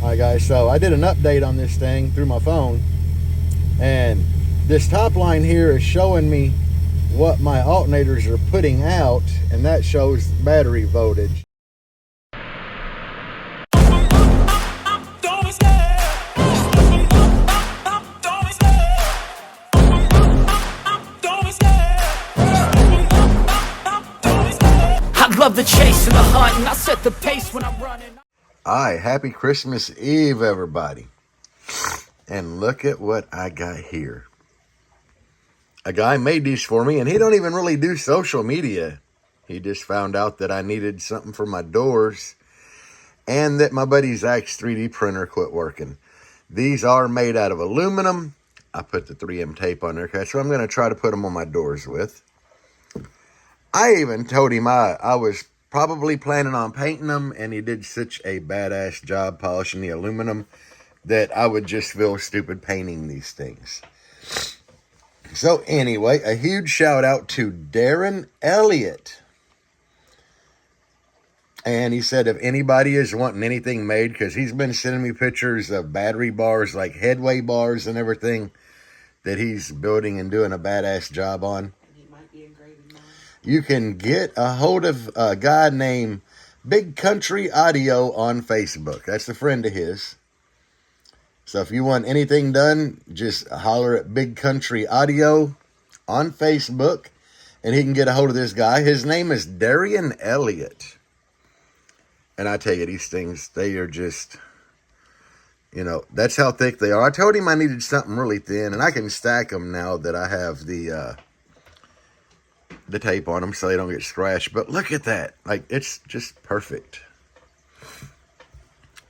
Alright guys, so I did an update on this thing through my phone, and this top line here is showing me what my alternators are putting out, and that shows battery voltage. I love the chase and the hunt, and I set the pace when I'm running. Alright, happy Christmas Eve, everybody. And look at what I got here. A guy made these for me, and he don't even really do social media. He just found out that I needed something for my doors and that my buddy Zach's 3D printer quit working. These are made out of aluminum. I put the 3M tape on there, so I'm going to try to put them on my doors with. I even told him I was probably planning on painting them, and he did such a badass job polishing the aluminum that I would just feel stupid painting these things. So anyway, a huge shout out to Darren Elliott. And he said if anybody is wanting anything made, because he's been sending me pictures of battery bars, like headway bars and everything, that he's building and doing a badass job on. You can get a hold of a guy named Big Country Audio on Facebook. That's a friend of his. So if you want anything done, just holler at Big Country Audio on Facebook, and he can get a hold of this guy. His name is Darren Elliott. And I tell you, these things, they are just, you know, that's how thick they are. I told him I needed something really thin, and I can stack them now that I have the tape on them so they don't get scratched. But look at that. Like, it's just perfect.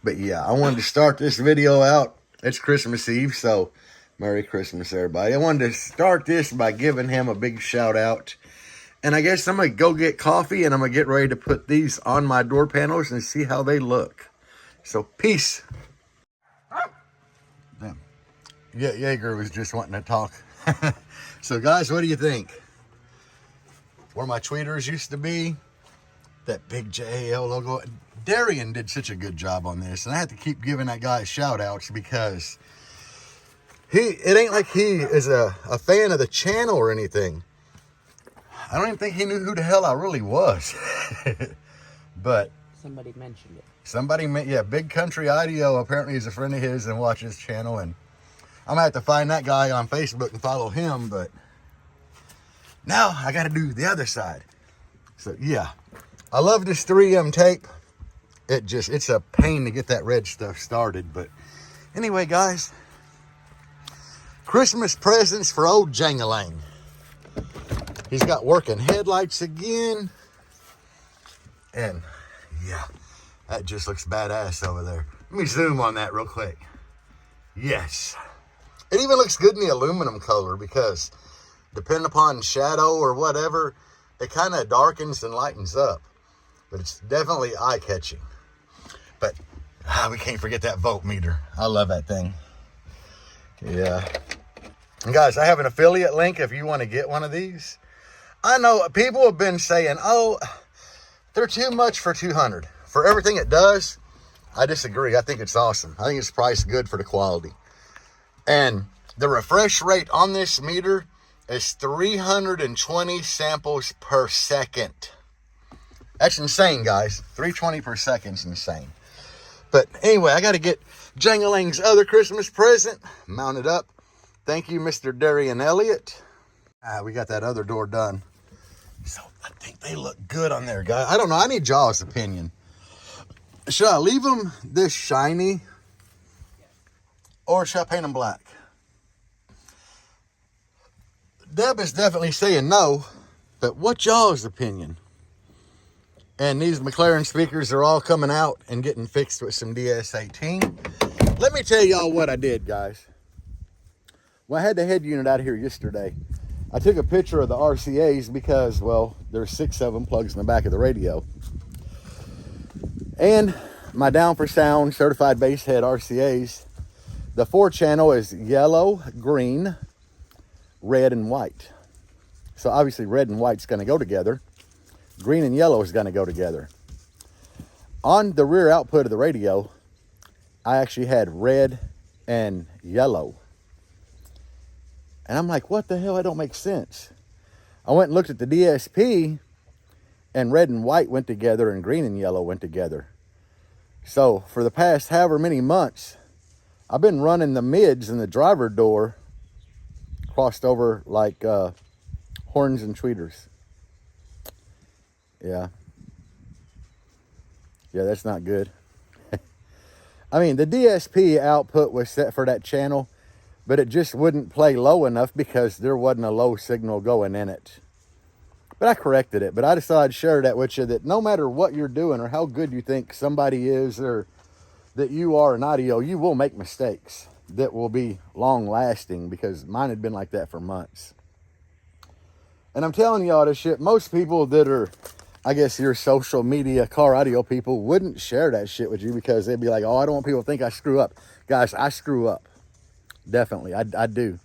But yeah, I wanted to start this video out. It's Christmas Eve, so Merry Christmas, everybody. I wanted to start this by giving him a big shout out. And I guess I'm going to go get coffee, and I'm going to get ready to put these on my door panels and see how they look. So, peace. Damn. Yeah, Jaeger was just wanting to talk. So, guys, what do you think? Where my tweeters used to be, that big JAL logo. Darian did such a good job on this, and I have to keep giving that guy shout outs because it ain't like he is a fan of the channel or anything. I don't even think he knew who the hell I really was. But somebody mentioned it. Yeah, Big Country Audio apparently is a friend of his and watches his channel, and I'm gonna have to find that guy on Facebook and follow him. But now I got to do the other side. So yeah, I love this 3M tape. It's a pain to get that red stuff started. But anyway, guys, Christmas presents for old Jangalang. He's got working headlights again. And yeah, that just looks badass over there. Let me zoom on that real quick. Yes. It even looks good in the aluminum color because depending upon shadow or whatever, it kind of darkens and lightens up. But it's definitely eye-catching. But we can't forget that voltmeter. I love that thing. Yeah. And guys, I have an affiliate link if you want to get one of these. I know people have been saying, oh, they're too much for $200. For everything it does, I disagree. I think it's awesome. I think it's priced good for the quality. And the refresh rate on this meter is 320 samples per second. That's insane, guys. 320 per second is insane. But anyway, I got to get Jangalang's other Christmas present mounted up. Thank you, Mr. Darren Elliott. We got that other door done. So I think they look good on there, guys. I don't know. I need y'all's opinion. Should I leave them this shiny? Or should I paint them black? Deb is definitely saying no. But what's y'all's opinion? And these McLaren speakers are all coming out and getting fixed with some DS18. Let me tell y'all what I did, guys. Well, I had the head unit out of here yesterday. I took a picture of the RCAs because, well, there's 6 of them plugs in the back of the radio. And my down for sound certified bass head RCAs, the 4-channel is yellow, green, red, and white. So obviously red and white's going to go together. Green and yellow is going to go together. On the rear output of the radio, I actually had red and yellow. And I'm like, what the hell? That don't make sense. I went and looked at the DSP, and red and white went together and green and yellow went together. So for the past however many months, I've been running the mids in the driver door crossed over like horns and tweeters. Yeah, that's not good. I mean, the DSP output was set for that channel, but it just wouldn't play low enough because there wasn't a low signal going in it. But I corrected it. But I decided to share that with you, that no matter what you're doing or how good you think somebody is or that you are in audio, you will make mistakes that will be long lasting, because mine had been like that for months. And I'm telling y'all this shit, most people that are, I guess, your social media car audio people wouldn't share that shit with you because they'd be like, oh, I don't want people to think I screw up. Guys, I screw up. Definitely, I do.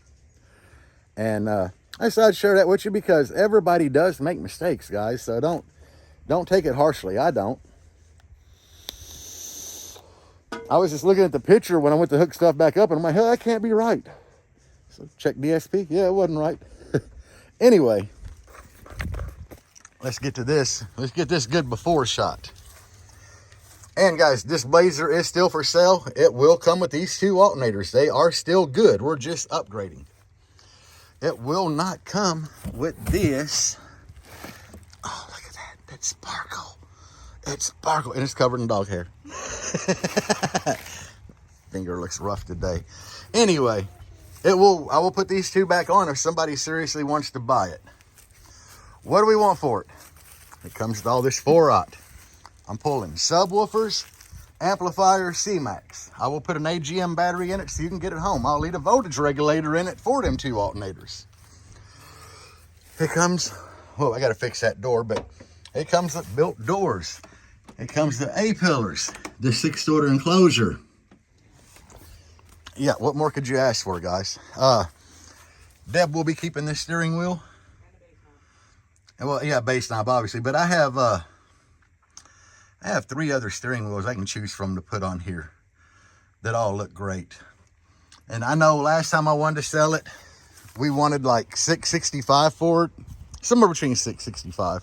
And I decided to share that with you because everybody does make mistakes, guys. So don't take it harshly. I don't. I was just looking at the picture when I went to hook stuff back up, and I'm like, hell, that can't be right. So check DSP. Yeah, it wasn't right. Anyway, let's get to this. Let's get this good before shot. And guys, this Blazer is still for sale. It will come with these two alternators. They are still good. We're just upgrading. It will not come with this. Oh, look at that. That sparkle. It's sparkle. And it's covered in dog hair. Finger looks rough today. Anyway, I will put these two back on if somebody seriously wants to buy it. What do we want for it? It comes with all this 4-aught. I'm pulling subwoofers, amplifiers, C-Max. I will put an AGM battery in it so you can get it home. I'll leave a voltage regulator in it for them two alternators. It comes, well, I got to fix that door, but it comes with built doors. It comes with A-pillars, the 6-door enclosure. Yeah, what more could you ask for, guys? Deb will be keeping this steering wheel. Well, yeah, base knob, obviously, but I have 3 other steering wheels I can choose from to put on here that all look great. And I know last time I wanted to sell it, we wanted like $665 for it, somewhere between $665.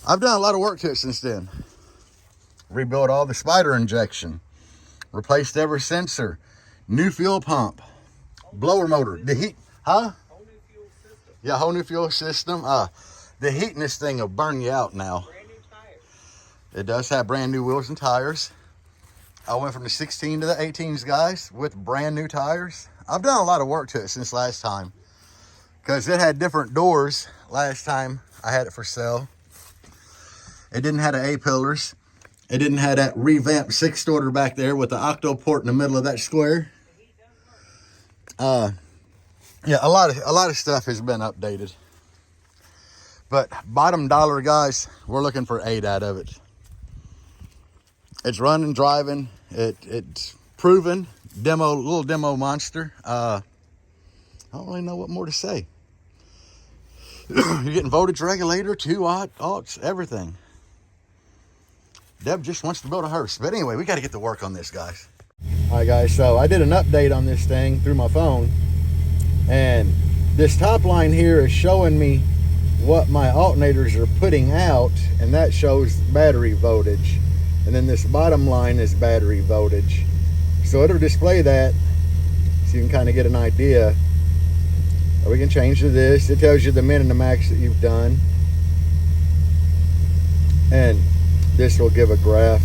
I've done a lot of work to it since then. Rebuilt all the spider injection, replaced every sensor, new fuel pump, blower motor, the heat, huh? Whole new fuel system. Yeah, whole new fuel system. The heat in this thing will burn you out now. Brand new tires. It does have brand new wheels and tires. I went from the 16 to the 18s, guys, with brand new tires. I've done a lot of work to it since last time, because it had different doors last time I had it for sale. It didn't have the A-pillars. It didn't have that revamped 6-door back there with the octo port in the middle of that square. Yeah, a lot of stuff has been updated. But bottom dollar, guys, we're looking for 8 out of it. It's running, driving. It's proven. Little demo monster. I don't really know what more to say. You're getting voltage regulator, 2-aughts, everything. Deb just wants to build a hearse. But anyway, we got to get to work on this, guys. All right, guys, so I did an update on this thing through my phone. And this top line here is showing me what my alternators are putting out. And that shows battery voltage. And then this bottom line is battery voltage. So it'll display that so you can kind of get an idea. We can change to this. It tells you the min and the max that you've done. And this will give a graph.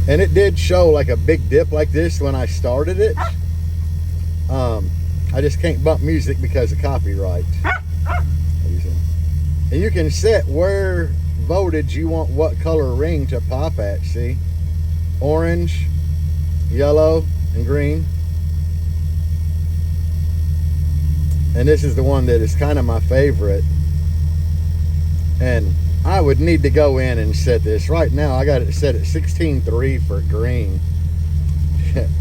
And it did show like a big dip like this when I started it. I just can't bump music because of copyright. And you can set where voltage you want what color ring to pop at. See? Orange, yellow, and green. And this is the one that is kind of my favorite. And I would need to go in and set this. Right now, I got it set at 16.3 for green.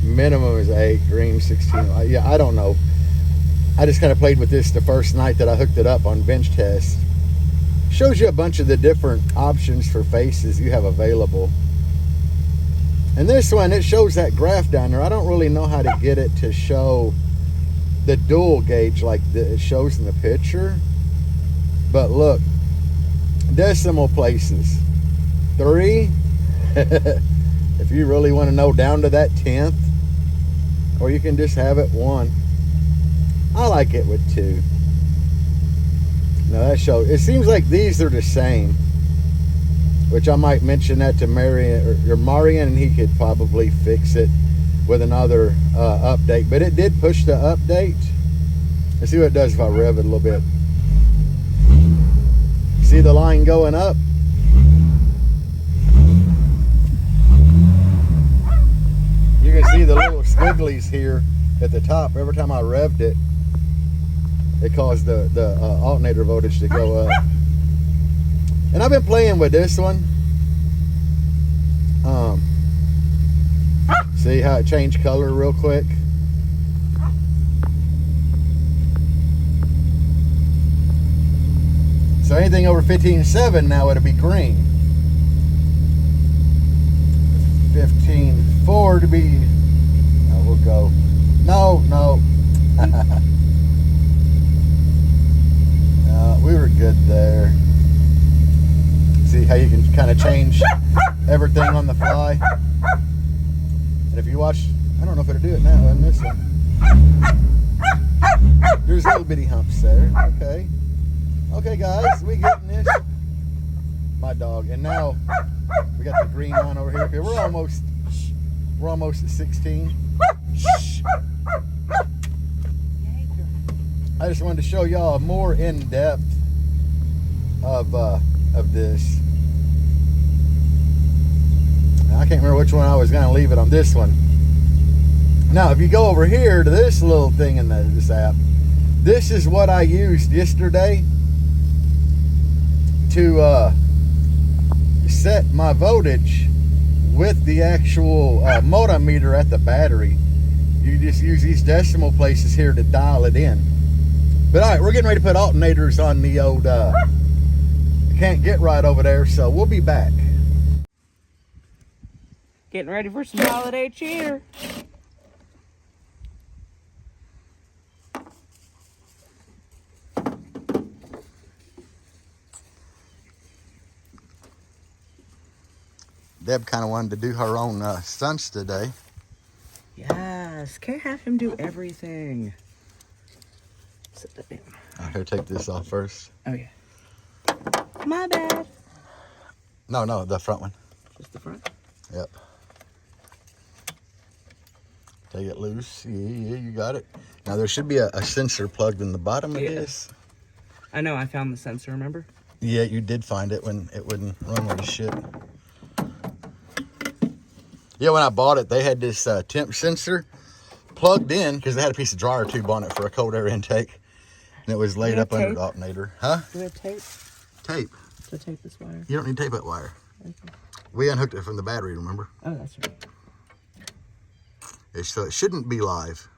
Minimum is 8, green 16. Yeah, I don't know. I just kind of played with this the first night that I hooked it up on bench test. Shows you a bunch of the different options for faces you have available. And this one, it shows that graph down there. I don't really know how to get it to show the dual gauge like it shows in the picture. But look, decimal places. 3. If you really want to know down to that 10th. Or you can just have it 1. I like it with 2. Now that shows, it seems like these are the same. Which I might mention that to Marian, and he could probably fix it with another update. But it did push the update. Let's see what it does if I rev it a little bit. See the line going up? You can see the little squigglies here at the top. Every time I revved it, it caused the alternator voltage to go up. And I've been playing with this one. See how it changed color real quick? So anything over 15.7 now it'll be green. 15.4 to be, we'll go, no. We were good there. See how you can kind of change everything on the fly. And if you watch, I don't know if it'll do it now on this one. There's little bitty humps there. Okay guys, we getting this. My dog. And now we got the green line over here. Okay, we're almost at 16. I just wanted to show y'all more in depth of this. Now, I can't remember which one I was gonna leave it on. This one. Now, if you go over here to this little thing in this app, this is what I used yesterday to set my voltage with the actual multimeter at the battery. You just use these decimal places here to dial it in. But all right, we're getting ready to put alternators on the old can't get right over there, so we'll be back. Getting ready for some holiday cheer. Deb kind of wanted to do her own stunts today. Yes, can't have him do everything. Sit that down. All right, take this off first. Oh yeah. My bad. No, the front one. Just the front? Yep. Take it loose. Yeah, you got it. Now there should be a sensor plugged in the bottom of this. I know, I found the sensor, remember? Yeah, you did find it when it wouldn't run with the shit. Yeah, when I bought it, they had this temp sensor plugged in because they had a piece of dryer tube on it for a cold air intake. And it was laid up under the alternator. Huh? Do we have tape? Tape? To tape this wire? You don't need tape that wire. Okay. We unhooked it from the battery, remember? Oh, that's right. So it shouldn't be live.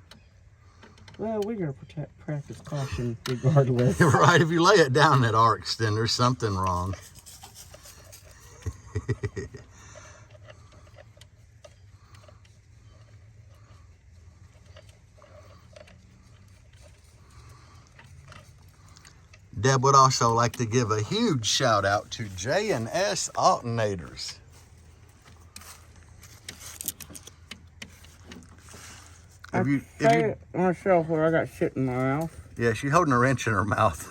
Well, we're going to practice caution regardless. Right, if you lay it down that arc extender, there's something wrong. Deb would also like to give a huge shout out to J&S Alternators. On a shelf where I got shit in my mouth. Yeah, she's holding a wrench in her mouth.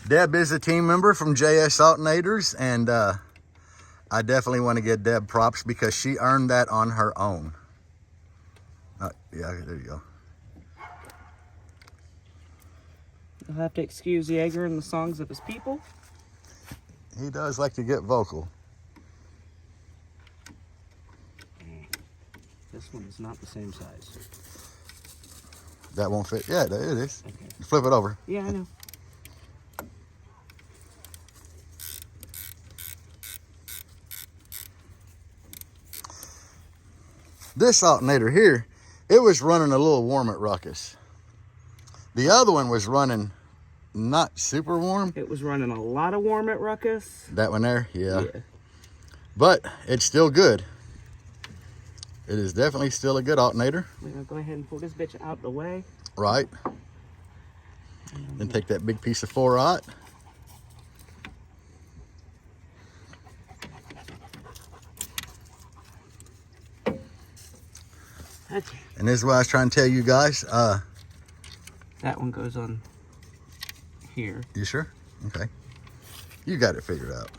Deb is a team member from JS Alternators, and I definitely want to give Deb props because she earned that on her own. Yeah, there you go. You'll have to excuse Jaeger and the songs of his people. He does like to get vocal. This one is not the same size. That won't fit. Yeah, it is. Okay. Flip it over. Yeah, I know. This alternator here, it was running a little warm at ruckus. The other one was running not super warm. It was running a lot of warm at ruckus. That one there, yeah. But it's still good. It is definitely still a good alternator. We're gonna go ahead and pull this bitch out the way. Right. Then take that big piece of 4-aught. Okay. And this is what I was trying to tell you guys. That one goes on here. You sure? Okay. You got it figured out.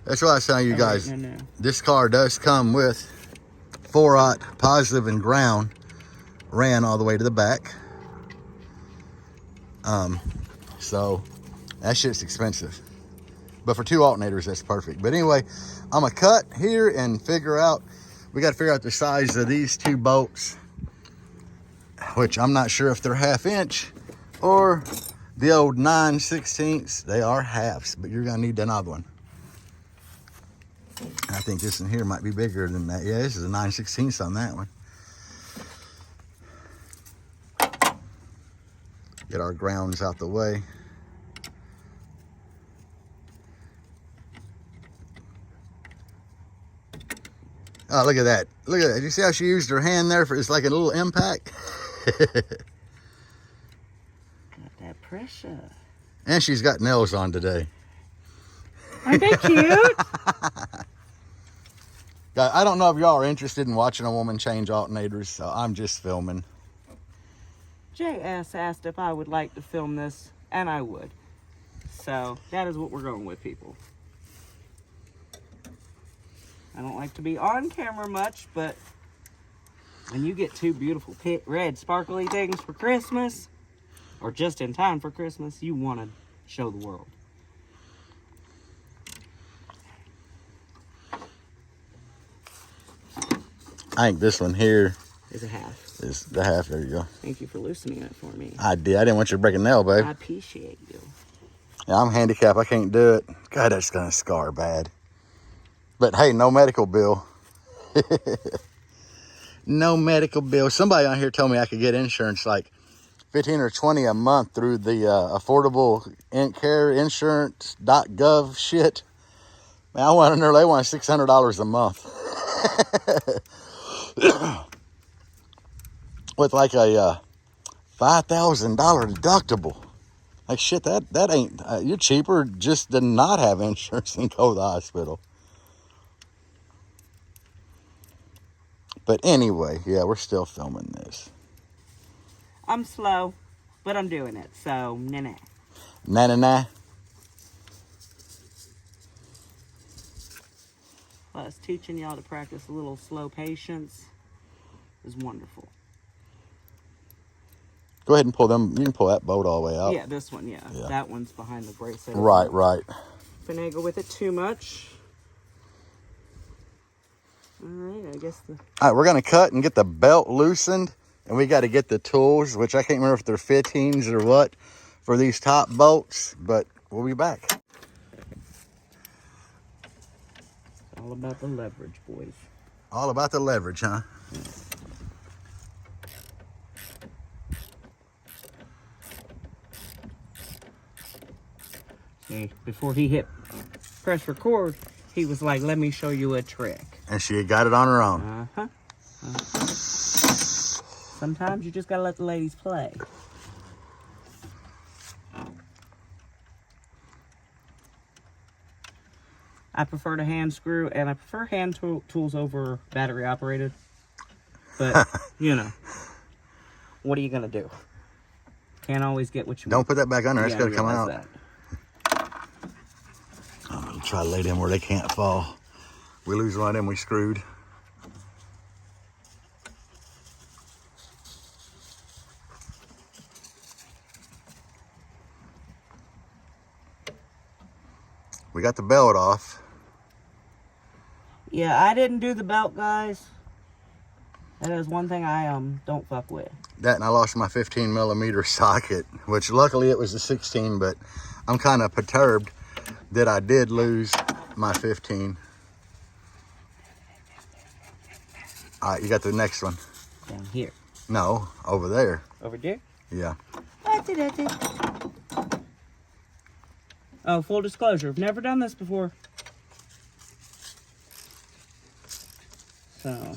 That's what I was telling you guys. Right, no. This car does come with 4-aught positive and ground ran all the way to the back. So that shit's expensive. But for 2 alternators, that's perfect. But anyway, I'm gonna cut here and figure out, we gotta figure out the size of these 2 bolts, which I'm not sure if they're 1/2 inch or the old 9/16. They are halves, but you're gonna need another one. And I think this one here might be bigger than that. Yeah, this is a 9/16 on that one. Get our grounds out the way. Oh, look at that. Look at that. Did you see how she used her hand there for, it's like a little impact? Got that pressure. And she's got nails on today. Aren't they cute? I don't know if y'all are interested in watching a woman change alternators, so I'm just filming. JS asked if I would like to film this, and I would. So that is what we're going with, people. I don't like to be on camera much, but when you get 2 beautiful red sparkly things for Christmas, or just in time for Christmas, you want to show the world. I think this one here Is a half. is the half. There you go. Thank you for loosening it for me. I did. I didn't want you to break a nail, babe. I appreciate you. Yeah, I'm handicapped. I can't do it. God, that's going to scar bad. But hey, no medical bill. No medical bill. Somebody on here told me I could get insurance like 15 or 20 a month through the affordable care insurance.gov shit. Man, I went in there, they want $600 a month. With like a $5,000 deductible. Like shit, that ain't, you're cheaper just to not have insurance and go to the hospital. But anyway, yeah, we're still filming this. I'm slow, but I'm doing it, so nah. Nah. Plus, teaching y'all to practice a little slow patience is wonderful. Go ahead and pull them. You can pull that bolt all the way out. Yeah, this one, yeah. That one's behind the bracelet. Right. Finagle with it too much. Alright, I guess the... Alright, we're going to cut and get the belt loosened. And we got to get the tools, which I can't remember if they're 15s or what, for these top bolts. But we'll be back. It's all about the leverage, boys. All about the leverage, huh? See, before he hit press record, he was like, let me show you a trick. And she had got it on her own. Uh-huh. Sometimes you just gotta let the ladies play. I prefer to hand screw, and I prefer hand tools over battery operated. But, you know, what are you gonna do? Can't always get what you Don't want. put that back on there. It's got to come out. That. I'm going to try to lay them where they can't fall. We lose one of them, we screwed. We got the belt off. Yeah, I didn't do the belt, guys. That is one thing I don't fuck with. That, and I lost my 15 millimeter socket, which luckily it was a 16, but I'm kind of perturbed that I did lose my 15. All right, you got the next one. Down here. No, over there. Over there? Yeah. That's it. Oh, full disclosure, I've never done this before. So,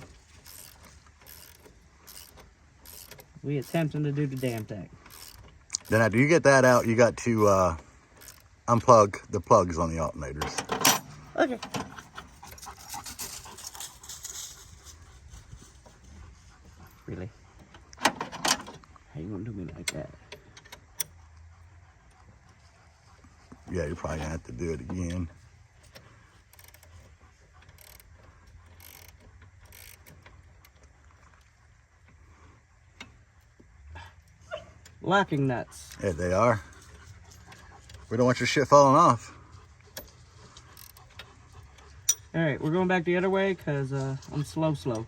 we attempting to do the damn thing. Then after you get that out, you got to unplug the plugs on the alternators. Okay. Really? How you gonna do me like that? Yeah, you're probably gonna have to do it again. Locking nuts. Yeah, they are. We don't want your shit falling off. All right, we're going back the other way because I'm slow.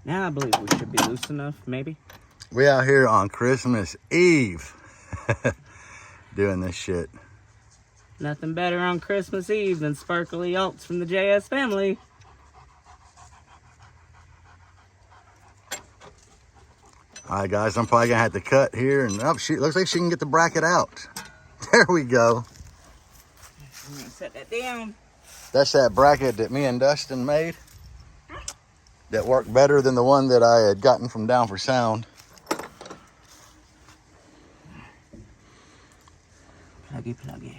Now I believe we should be loose enough, maybe. We out here on Christmas Eve doing this shit. Nothing better on Christmas Eve than sparkly alts from the JS family. All right, guys, I'm probably gonna have to cut here, and oh, she looks like she can get the bracket out. There we go. I'm gonna set that down. That's that bracket that me and Dustin made. That worked better than the one that I had gotten from Down for Sound. Pluggy.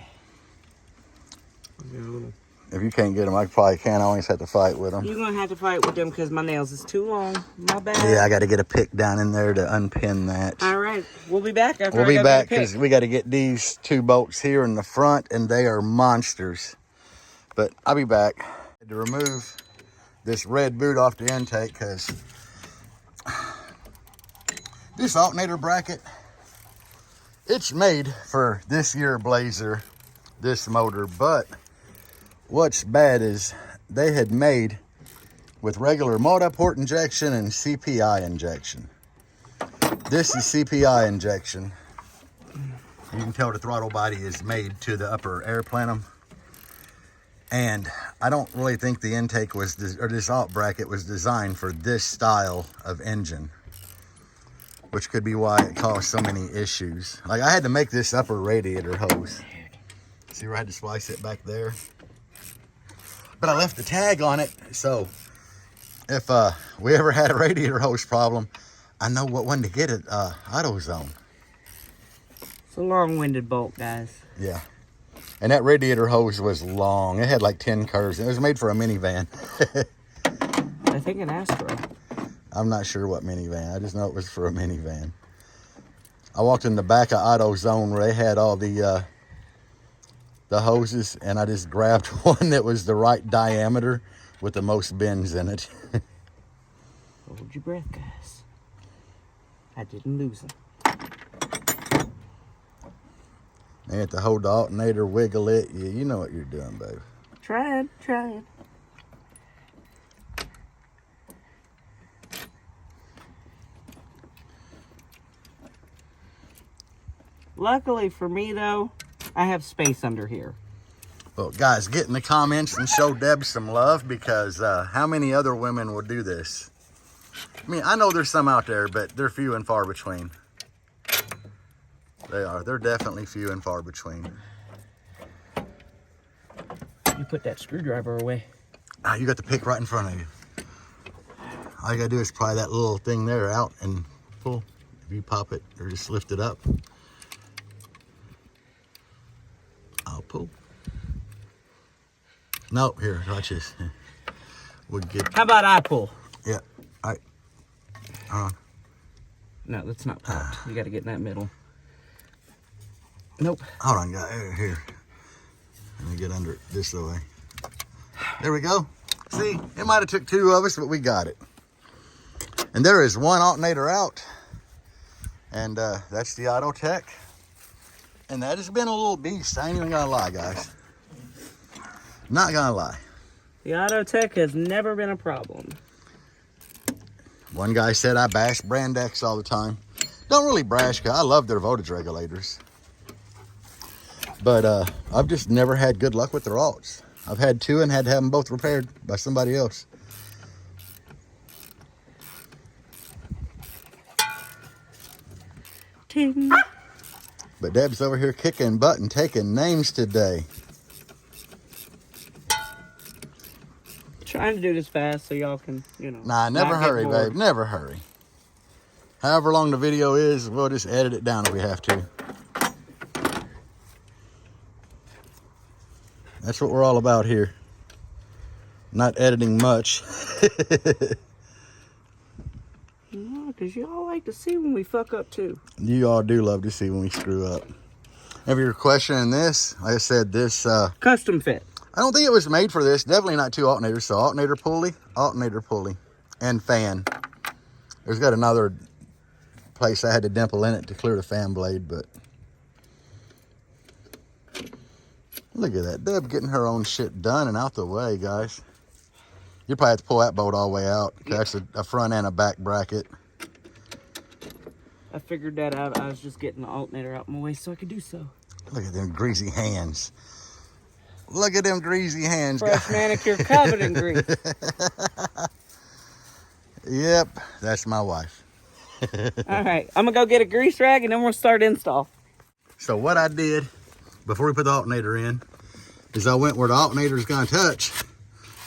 If you can't get them, I probably can't. I always have to fight with them. You're gonna have to fight with them because my nails is too long. My bad. Yeah, I got to get a pick down in there to unpin that. All right, we'll be back after We'll I be go back get a pick. because we got to get these 2 bolts here in the front, and they are monsters. But I'll be back. To remove this red boot off the intake because this alternator bracket, it's made for this year Blazer, this motor, but what's bad is they had made with regular multi-port injection and CPI injection. This is CPI injection. You can tell the throttle body is made to the upper air plenum. And I don't really think the intake was, or this alt bracket was designed for this style of engine, which could be why it caused so many issues. Like I had to make this upper radiator hose. See where I had to splice it back there? But I left the tag on it, so if we ever had a radiator hose problem, I know what one to get at AutoZone. It's a long-winded bolt, guys. Yeah. And that radiator hose was long. It had like 10 curves. It was made for a minivan. I think an Astro. I'm not sure what minivan. I just know it was for a minivan. I walked in the back of AutoZone where they had all the hoses, and I just grabbed one that was the right diameter with the most bends in it. Hold your breath, guys. I didn't lose them. You have to hold the alternator, wiggle it. Yeah, you know what you're doing, babe. Trying. Luckily for me, though, I have space under here. Well, guys, get in the comments and show Deb some love because how many other women would do this? I mean, I know there's some out there, but they're few and far between. They are. They're definitely few and far between. You put that screwdriver away. You got the pick right in front of you. All you got to do is pry that little thing there out and pull. If you pop it or just lift it up. I'll pull. No, here, watch this. We'll get. How about I pull? Yeah. All right. No, that's not popped. You got to get in that middle. Nope. Hold on, guys. Here. Let me get under it this way. There we go. See, it might have took 2 of us, but we got it. And there is one alternator out. And that's the Autotech. And that has been a little beast. I ain't even gonna lie, guys. Not gonna lie. The Autotech has never been a problem. One guy said I bash Brand X all the time. Don't really bash, because I love their voltage regulators. But I've just never had good luck with their alts. I've had 2 and had to have them both repaired by somebody else. Ting. But Deb's over here kicking butt and taking names today. trying to do this fast so y'all can, you know. Nah, never not get hurry, bored. babe. Never hurry. However long the video is, we'll just edit it down if we have to. That's what we're all about here. Not editing much. No, because y'all like to see when we fuck up too. You all do love to see when we screw up. If you're questioning this, like I said, this... Custom fit. I don't think it was made for this. Definitely not 2 alternators. So alternator pulley, and fan. There's got another place I had to dimple in it to clear the fan blade, but... Look at that. Deb getting her own shit done and out the way, guys. You probably have to pull that bolt all the way out. Yeah. That's a front and a back bracket. I figured that out. I was just getting the alternator out my way so I could do so. Look at them greasy hands. Look at them greasy hands. Fresh manicure covered in grease. Yep, that's my wife. All right, I'm going to go get a grease rag and then we'll start install. So what I did before we put the alternator in is I went where the alternator is going to touch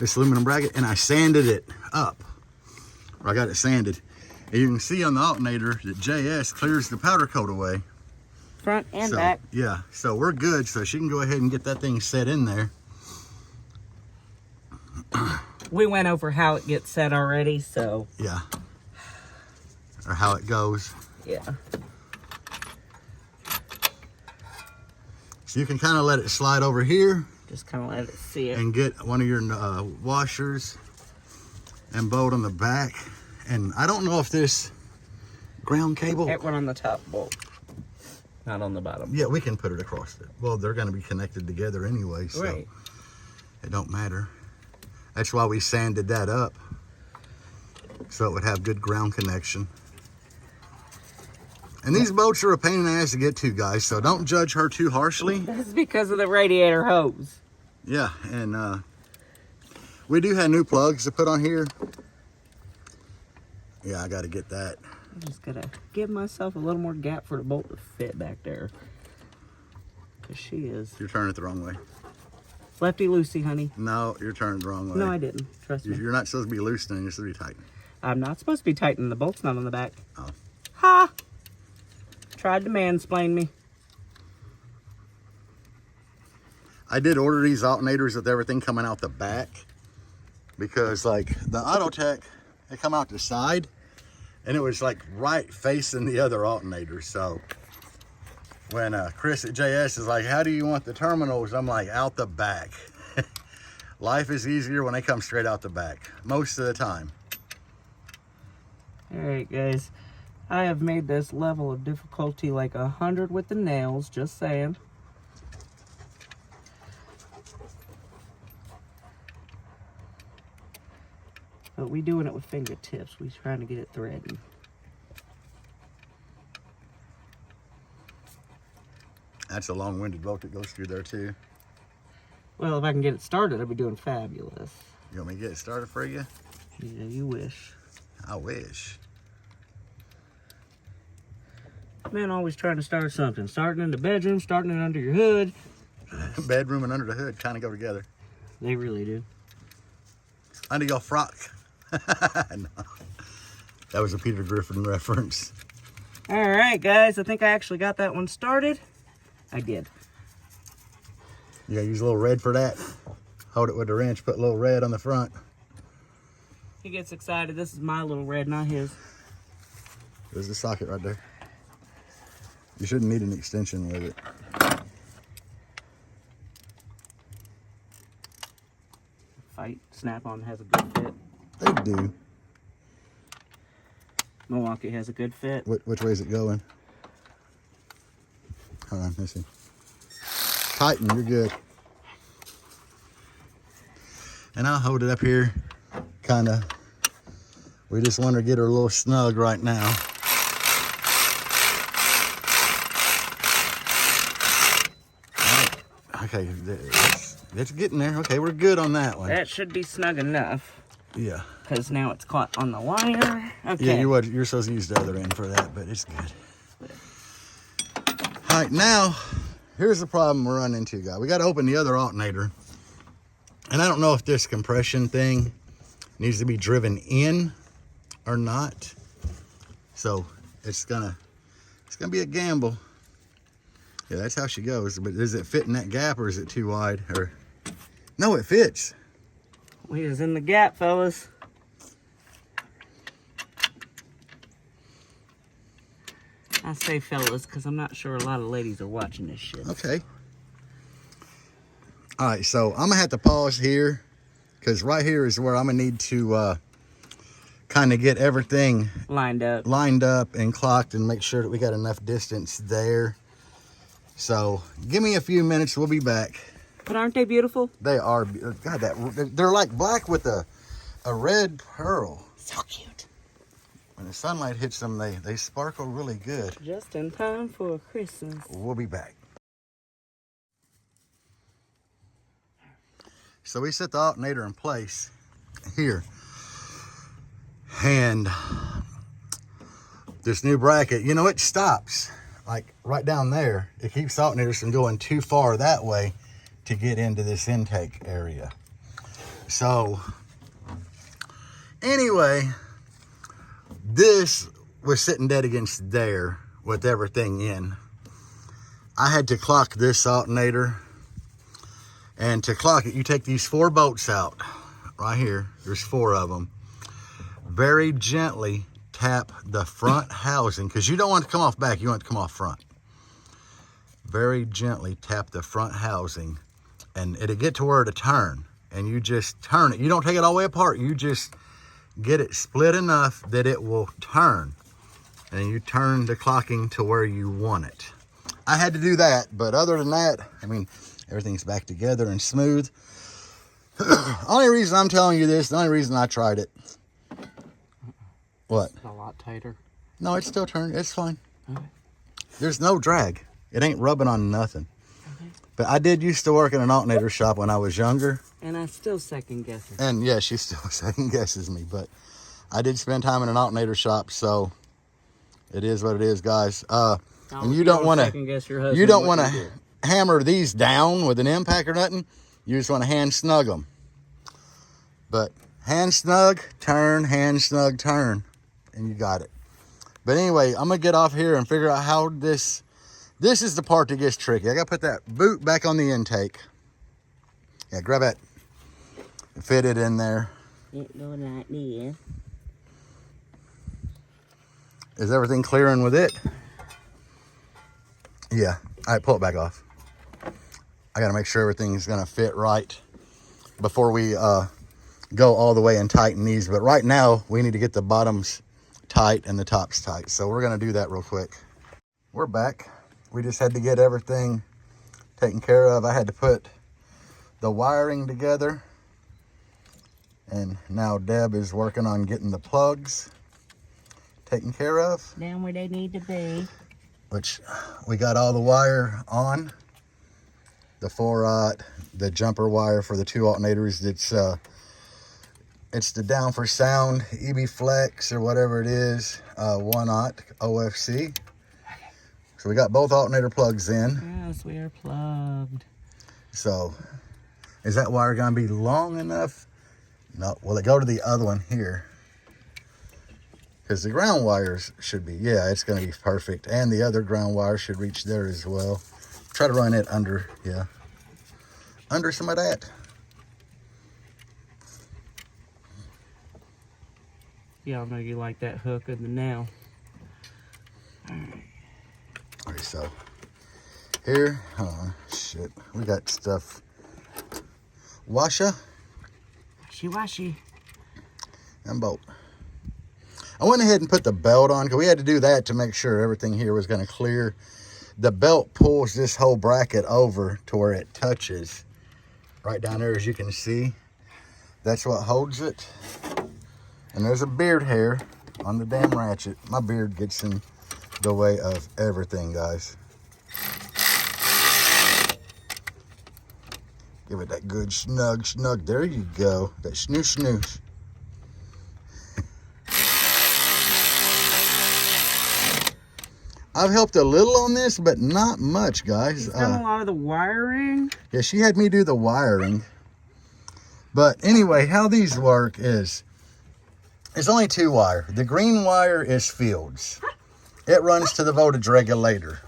this aluminum bracket and I sanded it up. Or I got it sanded. And you can see on the alternator that JS clears the powder coat away. Front and back. Yeah, so we're good. So she can go ahead and get that thing set in there. We went over how it gets set already, so. Yeah. Or how it goes. Yeah. So you can kind of let it slide over here. Just kind of let it see it. And get one of your washers and bolt on the back. And I don't know if this ground cable... That one on the top bolt. Not on the bottom. Yeah, we can put it across it. Well, they're going to be connected together anyway, so right. It don't matter. That's why we sanded that up, so it would have good ground connection. And these bolts are a pain in the ass to get to, guys, so don't judge her too harshly. That's because of the radiator hose. Yeah, and we do have new plugs to put on here. Yeah, I got to get that. I'm just going to give myself a little more gap for the bolt to fit back there. Because she is... You're turning it the wrong way. Lefty-loosey, honey. No, you're turning the wrong way. No, I didn't. Trust me. You're not supposed to be loosening, you're supposed to be tightening. I'm not supposed to be tightening. The bolt's not on the back. Oh. Ha! Tried to mansplain me. I did order these alternators with everything coming out the back. Because, like, the Autotech, they come out the side. And it was, like, right facing the other alternator. So, when Chris at JS is like, how do you want the terminals? I'm like, out the back. Life is easier when they come straight out the back. Most of the time. Alright, guys. I have made this level of difficulty like 100 with the nails. Just saying. But we doing it with fingertips. We trying to get it threading. That's a long-winded bolt that goes through there, too. Well, if I can get it started, I'll be doing fabulous. You want me to get it started for you? Yeah, you wish. I wish. Man, always trying to start something. Starting in the bedroom, starting it under your hood. Bedroom and under the hood kind of go together. They really do. Under your frock. No. That was a Peter Griffin reference. Alright, guys. I think I actually got that one started. I did. You gotta use a little red for that. Hold it with the wrench, put a little red on the front. He gets excited. This is my little red, not his. There's the socket right there. You shouldn't need an extension with it. Fight Snap-on has a good fit. They do. Milwaukee has a good fit. Which way is it going? Hold on, let's see. Tighten, you're good. And I'll hold it up here, kind of. We just want to get her a little snug right now. Okay, it's getting there. Okay, we're good on that one. That should be snug enough. Yeah. Because now it's caught on the wire. Okay. Yeah, you're supposed to use the other end for that, but it's good. All right, now, here's the problem we're running into, guys. We got to open the other alternator. And I don't know if this compression thing needs to be driven in or not. So it's gonna be a gamble. Yeah, that's how she goes. But does it fit in that gap or is it too wide? Or no, it fits. We is in the gap, fellas. I say fellas because I'm not sure a lot of ladies are watching this shit. Okay. All right, so I'm gonna have to pause here because right here is where I'm gonna need to kind of get everything Lined up and clocked and make sure that we got enough distance there. So give me a few minutes, we'll be back. But aren't they beautiful? They are. God, they're like black with a red pearl. So cute. When the sunlight hits them, they sparkle really good. Just in time for Christmas. We'll be back. So we set the alternator in place here. And this new bracket, you know, it stops like right down there. It keeps the alternators from going too far that way to get into this intake area. So anyway, this was sitting dead against there with everything in. I had to clock this alternator, and to clock it, you take these 4 bolts out right here. There's 4 of them. Very gently tap the front housing, because you don't want it to come off back, you want it to come off front. Very gently tap the front housing, and it'll get to where to turn, and you just turn it. You don't take it all the way apart, you just get it split enough that it will turn, and you turn the clocking to where you want it. I had to do that, but other than that, I mean, everything's back together and smooth. Only reason I'm telling you this, the only reason I tried it. What? It's a lot tighter. No, it's still turned. It's fine. Okay. There's no drag. It ain't rubbing on nothing. Okay. But I did used to work in an alternator shop when I was younger. And I still second guess it. And yeah, she still second guesses me. But I did spend time in an alternator shop, so it is what it is, guys. And you don't want to hammer these down with an impact or nothing. You just want to hand snug them. But hand snug, turn, hand snug, turn, and you got it. But anyway, I'm gonna get off here and figure out how this is the part that gets tricky. I gotta put that boot back on the intake. Yeah, grab it. Fit it in there. It go like this. Is everything clearing with it? Yeah. All right, pull it back off. I got to make sure everything's going to fit right before we go all the way and tighten these. But right now, we need to get the bottoms tight and the tops tight. So we're going to do that real quick. We're back. We just had to get everything taken care of. I had to put the wiring together. And now Deb is working on getting the plugs taken care of. Down where they need to be. Which we got all the wire on. The 4-aught, the jumper wire for the 2 alternators. It's the Down for Sound EB Flex or whatever it is, 1-aught OFC. So we got both alternator plugs in. Yes, we are plugged. So is that wire gonna be long enough? No, will it go to the other one here? Because the ground wires should be, yeah, it's gonna be perfect. And the other ground wire should reach there as well. Try to run it under, yeah, under some of that. Y'all know you like that hook of the nail. Okay, so here, shit, we got stuff. Washer. Washy. And bolt. I went ahead and put the belt on because we had to do that to make sure everything here was going to clear. The belt pulls this whole bracket over to where it touches right down there, as you can see. That's what holds it. And there's a beard hair on the damn ratchet. My beard gets in the way of everything, guys. Give it that good snug. There you go. That snoosh. I've helped a little on this, but not much, guys. You've done a lot of the wiring? Yeah, she had me do the wiring. But anyway, how these work is, it's only 2 wire. The green wire is fields. It runs to the voltage regulator.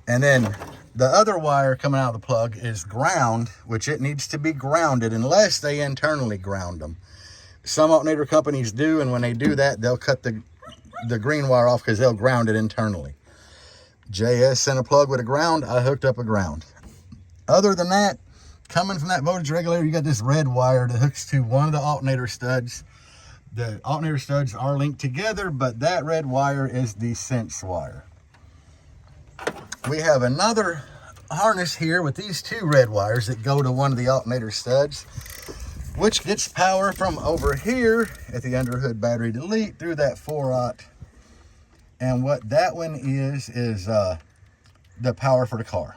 And then the other wire coming out of the plug is ground, which it needs to be grounded unless they internally ground them. Some alternator companies do, and when they do that, they'll cut the green wire off because they'll ground it internally. JS sent a plug with a ground. I hooked up a ground. Other than that, coming from that voltage regulator, you got this red wire that hooks to one of the alternator studs. The alternator studs are linked together, but that red wire is the sense wire. We have another harness here with these 2 red wires that go to one of the alternator studs, which gets power from over here at the underhood battery delete through that 4-aught. And what that one is the power for the car.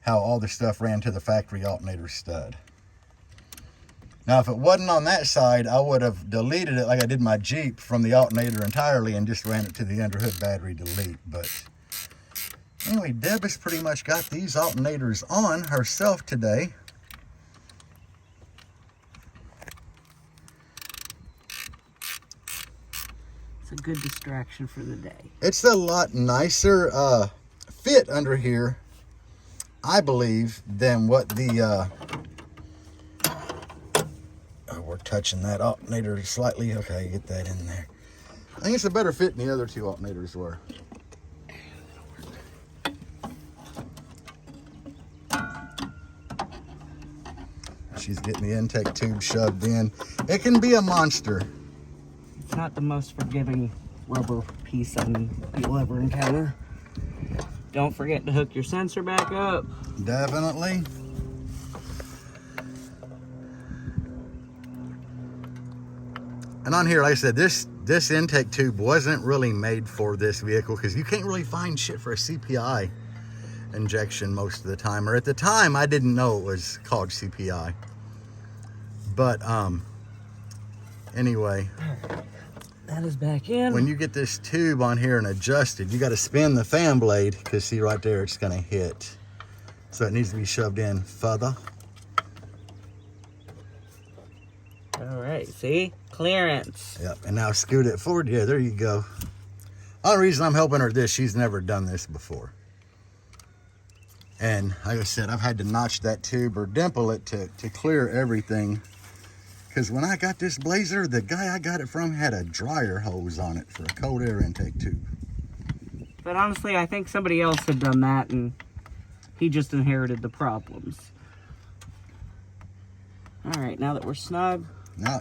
How all the stuff ran to the factory alternator stud. Now, if it wasn't on that side, I would have deleted it like I did my Jeep from the alternator entirely and just ran it to the underhood battery delete. But anyway, Deb has pretty much got these alternators on herself today. It's a good distraction for the day. It's a lot nicer fit under here, I believe, than what the we're touching that alternator slightly. Okay, get that in there. I think it's a better fit than the other 2 alternators were. She's getting the intake tube shoved in. It can be a monster. It's not the most forgiving rubber piece you'll ever encounter. Don't forget to hook your sensor back up. Definitely. And on here, like I said, this intake tube wasn't really made for this vehicle because you can't really find shit for a CPI injection most of the time. Or at the time, I didn't know it was called CPI. But anyway, that is back in. when you get this tube on here and adjusted, you got to spin the fan blade because see right there, it's going to hit. So it needs to be shoved in further. All right, see? Clearance. Yep, and now scoot it forward. Yeah, there you go. Only reason I'm helping her with this, she's never done this before. And like I said, I've had to notch that tube or dimple it to clear everything. Because when I got this Blazer, the guy I got it from had a dryer hose on it for a cold air intake tube. But honestly, I think somebody else had done that and he just inherited the problems. All right, now that we're snug. No,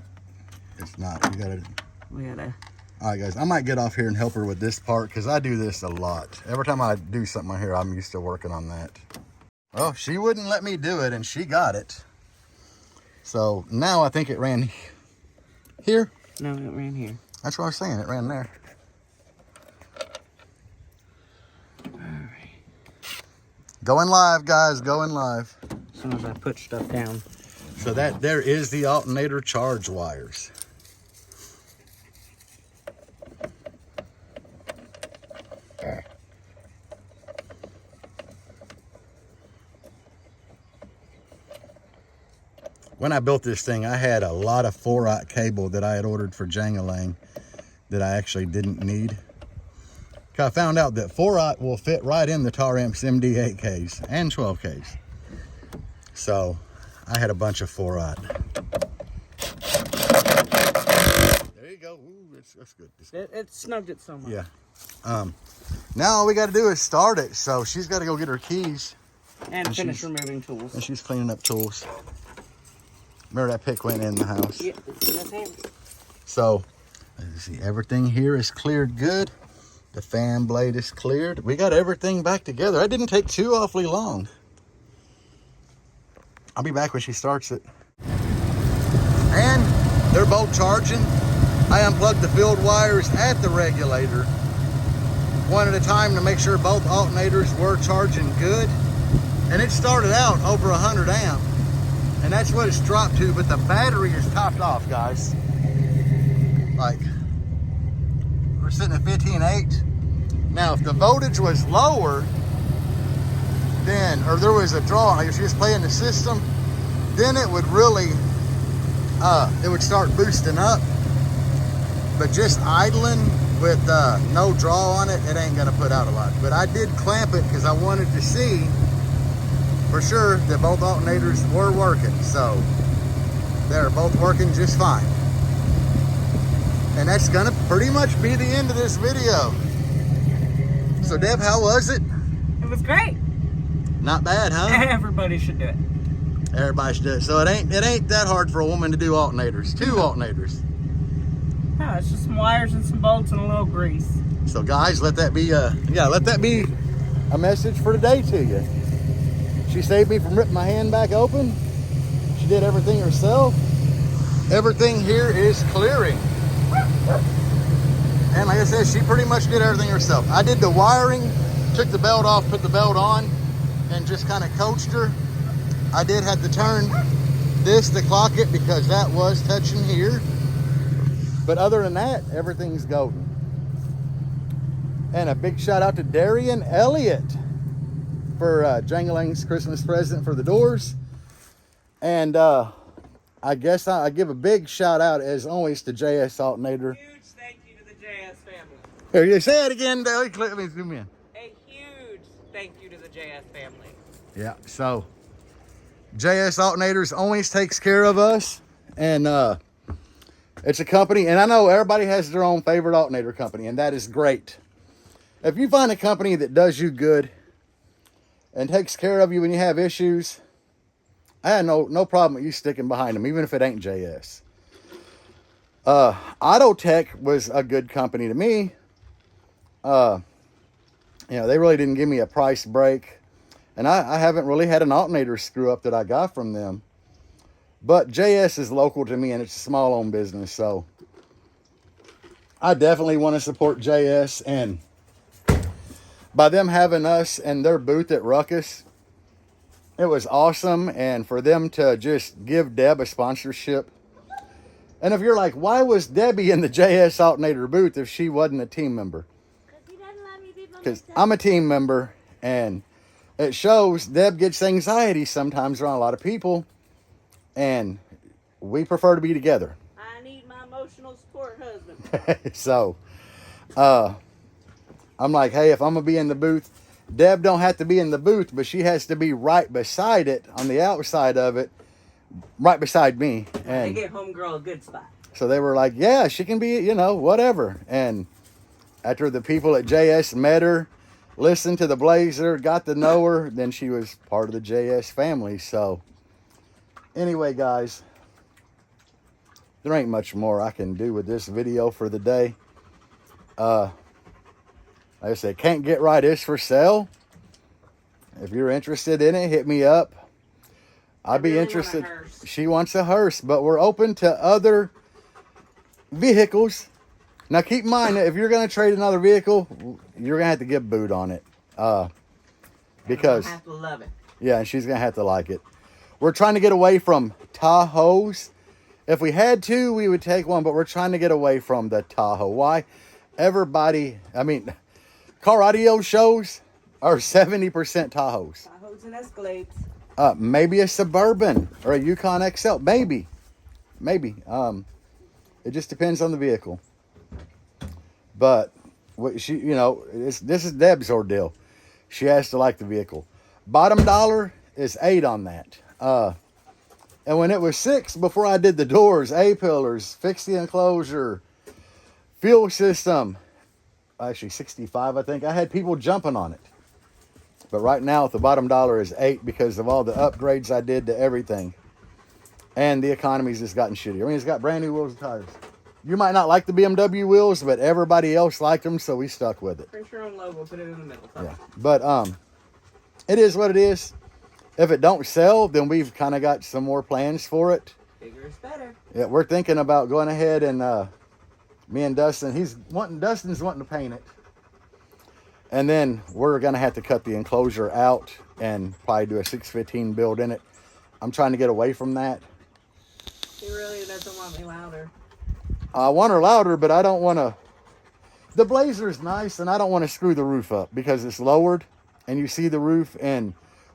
it's not. We gotta. All right, guys, I might get off here and help her with this part because I do this a lot. Every time I do something on here, I'm used to working on that. Well, she wouldn't let me do it, and she got it. So now I think it ran here. No, it ran here. That's what I was saying. It ran there. All right. Going live, guys. Going live. As soon as I put stuff down. So that there is the alternator charge wires. When I built this thing, I had a lot of 4-aught cable that I had ordered for Jangalang that I actually didn't need. I found out that 4-aught will fit right in the Taramps MD8Ks and 12Ks. So I had a bunch of 4-aught. There you go. Ooh, that's good. It snugged it so much. Yeah. Now all we got to do is start it. So she's got to go get her keys. And finish removing tools. And she's cleaning up tools. Remember that pick went in the house? Yeah, it's in his hand. So, let's see, everything here is cleared good. The fan blade is cleared. We got everything back together. That didn't take too awfully long. I'll be back when she starts it. And they're both charging. I unplugged the field wires at the regulator, one at a time, to make sure both alternators were charging good. And it started out over 100 amp. And that's what it's dropped to, but the battery is topped off, guys. Like, we're sitting at 15.8. Now, if the voltage was lower, then, or there was a draw, like if she was playing the system, then it would really, it would start boosting up. But just idling with no draw on it, it ain't gonna put out a lot. But I did clamp it because I wanted to see for sure that both alternators were working. So they're both working just fine. And that's gonna pretty much be the end of this video. So Deb, how was it? It was great. Not bad, huh? Everybody should do it. Everybody should do it. So it ain't that hard for a woman to do alternators. 2 alternators. No, it's just some wires and some bolts and a little grease. So guys, let that be a message for today to you. She saved me from ripping my hand back open. She did everything herself. Everything here is clearing. And like I said, she pretty much did everything herself. I did the wiring, took the belt off, put the belt on, and just kind of coached her. I did have to turn this to clock it because that was touching here. But other than that, everything's golden. And a big shout out to Darian Elliott for Jangalang's Christmas present for the doors. And I guess I give a big shout out, as always, to JS Alternator. Huge thank you to the JS family. Here, you say it again, Dale. Let me zoom in. A huge thank you to the JS family. Yeah, so JS Alternators always takes care of us. And it's a company, and I know everybody has their own favorite alternator company, and that is great. If you find a company that does you good and takes care of you when you have issues, I had no problem with you sticking behind them, even if it ain't JS. Autotech was a good company to me. You know, they really didn't give me a price break, and I haven't really had an alternator screw up that I got from them. But JS is local to me, and it's a small-owned business, so I definitely want to support JS. And by them having us and their booth at Ruckus, it was awesome. And for them to just give Deb a sponsorship. And if you're like, why was Debbie in the JS Alternator booth if she wasn't a team member? Because I'm a team member, and it shows. Deb gets anxiety sometimes around a lot of people. And we prefer to be together. I need my emotional support husband. So, I'm like, hey, if I'm going to be in the booth, Deb don't have to be in the booth, but she has to be right beside it, on the outside of it, right beside me. And they get homegirl a good spot. So they were like, yeah, she can be, you know, whatever. And after the people at JS met her, listened to the Blazer, got to know her, then she was part of the JS family. So anyway, guys, there ain't much more I can do with this video for the day. Like I said, Can't Get Right is for sale. If you're interested in it, hit me up. I'd be interested. She wants a hearse, but we're open to other vehicles. Now, keep in mind that if you're going to trade another vehicle, you're going to have to give boot on it. Because, I have to love it. Yeah, and she's going to have to like it. We're trying to get away from Tahoes. If we had to, we would take one, but we're trying to get away from the Tahoe. Why? Everybody, I mean, car audio shows are 70% Tahoes. Tahoes and Escalades. Maybe a Suburban or a Yukon XL. Maybe. It just depends on the vehicle. But what she, you know, this is Deb's ordeal. She has to like the vehicle. Bottom dollar is 8 on that. And when it was 6 before I did the doors, A-pillars, fixed the enclosure, fuel system, actually 65, I think, I had people jumping on it. But right now, the bottom dollar is 8 because of all the upgrades I did to everything. And the economy's just gotten shitty. I mean, it's got brand new wheels and tires. You might not like the BMW wheels, but everybody else liked them, so we stuck with it. Print your own logo, put it in the middle. Yeah, but it is what it is. If it don't sell, then we've kind of got some more plans for it. Bigger is better. Yeah, we're thinking about going ahead and me and Dustin, Dustin's wanting to paint it. And then we're going to have to cut the enclosure out and probably do a 615 build in it. I'm trying to get away from that. He really doesn't want me louder. I want her louder, but I don't want to. The Blazer's nice, and I don't want to screw the roof up because it's lowered, and you see the roof, and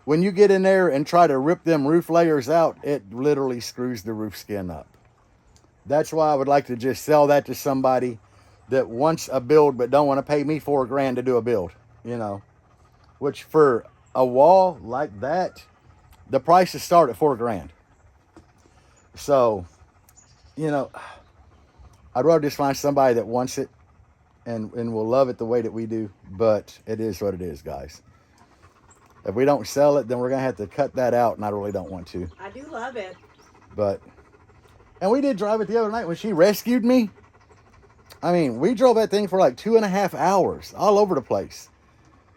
when you get in there and try to rip them roof layers out, it literally screws the roof skin up. That's why I would like to just sell that to somebody that wants a build but don't want to pay me $4,000 to do a build, you know. Which for a wall like that, the prices start at $4,000. So, you know, I'd rather just find somebody that wants it and will love it the way that we do. But it is what it is, guys. If we don't sell it, then we're going to have to cut that out, and I really don't want to. I do love it. But, and we did drive it the other night when she rescued me. I mean, we drove that thing for like 2.5 hours all over the place.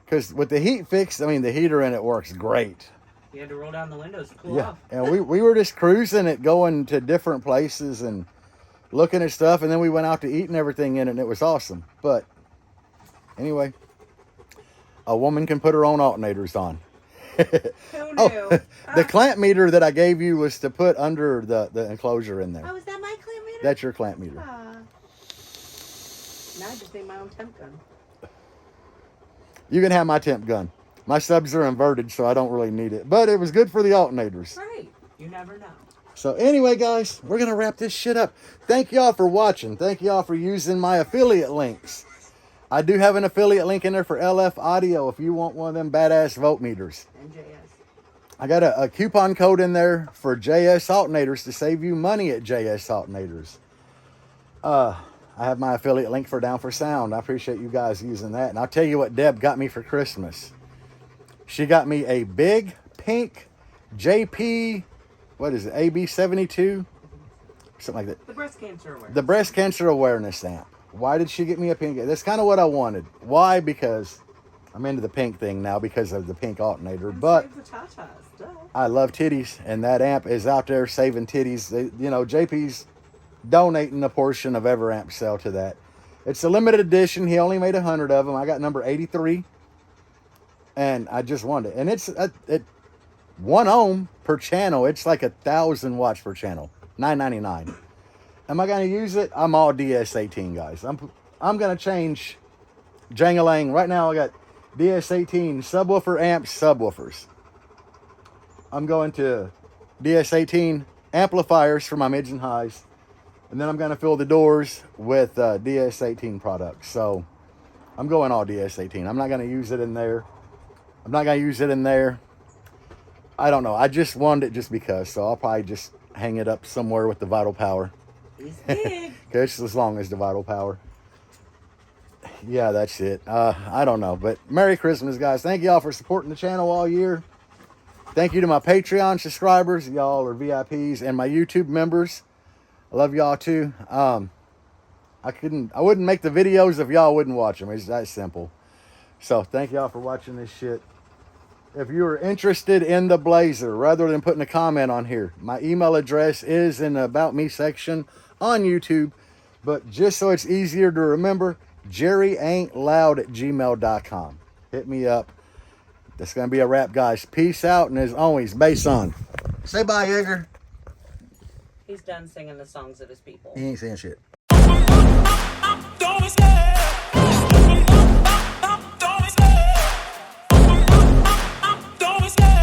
Because with the heat fixed, I mean, the heater in it works great. You had to roll down the windows to cool off. And we were just cruising it, going to different places and looking at stuff. And then we went out to eat and everything in it, and it was awesome. But anyway, a woman can put her own alternators on. Who knew? Oh, the clamp meter that I gave you was to put under the enclosure in there. Oh, is that my clamp meter? That's your clamp meter. Now I just need my own temp gun. You can have my temp gun. My subs are inverted, so I don't really need it. But it was good for the alternators. Right. You never know. So anyway, guys, we're going to wrap this shit up. Thank y'all for watching. Thank y'all for using my affiliate links. I do have an affiliate link in there for LF Audio if you want one of them badass voltmeters. And JS. I got a coupon code in there for JS Alternators to save you money at JS Alternators. I have my affiliate link for Down for Sound. I appreciate you guys using that. And I'll tell you what Deb got me for Christmas. She got me a big pink JP, what is it, AB72? Something like that. The breast cancer awareness. The breast cancer awareness amp. Why did she get me a pink? That's kind of what I wanted. Why? Because I'm into the pink thing now because of the pink alternator. But Save the tatas, duh. I love titties, and that amp is out there saving titties. You know, JP's donating a portion of every amp sale to that. It's a limited edition. He only made 100 of them. I got number 83, and I just wanted it. And it's at 1 ohm per channel. It's like 1,000 watts per channel. $9.99. Am I going to use it? I'm all DS18, guys. I'm going to change Jangalang. Right now I got DS18 subwoofer amps, subwoofers. I'm going to DS18 amplifiers for my mids and highs. And then I'm going to fill the doors with DS18 products. So I'm going all DS18. I'm not going to use it in there. I'm not going to use it in there. I don't know. I just wanted it just because. So I'll probably just hang it up somewhere with the Vital Power. He's big. Just as long as the Vital Power. Yeah, that's it. I don't know. But Merry Christmas, guys. Thank y'all for supporting the channel all year. Thank you to my Patreon subscribers. Y'all are VIPs. And my YouTube members. I love y'all too. I wouldn't make the videos if y'all wouldn't watch them. It's that simple. So thank y'all for watching this shit. If you are interested in the Blazer, rather than putting a comment on here, my email address is in the About Me section on YouTube. But just so it's easier to remember, jerryaintloud@gmail.com. Hit me up. That's going to be a wrap, guys. Peace out. And as always, bass on. Say bye, Edgar. He's done singing the songs of his people. He ain't saying shit. Don't be scared.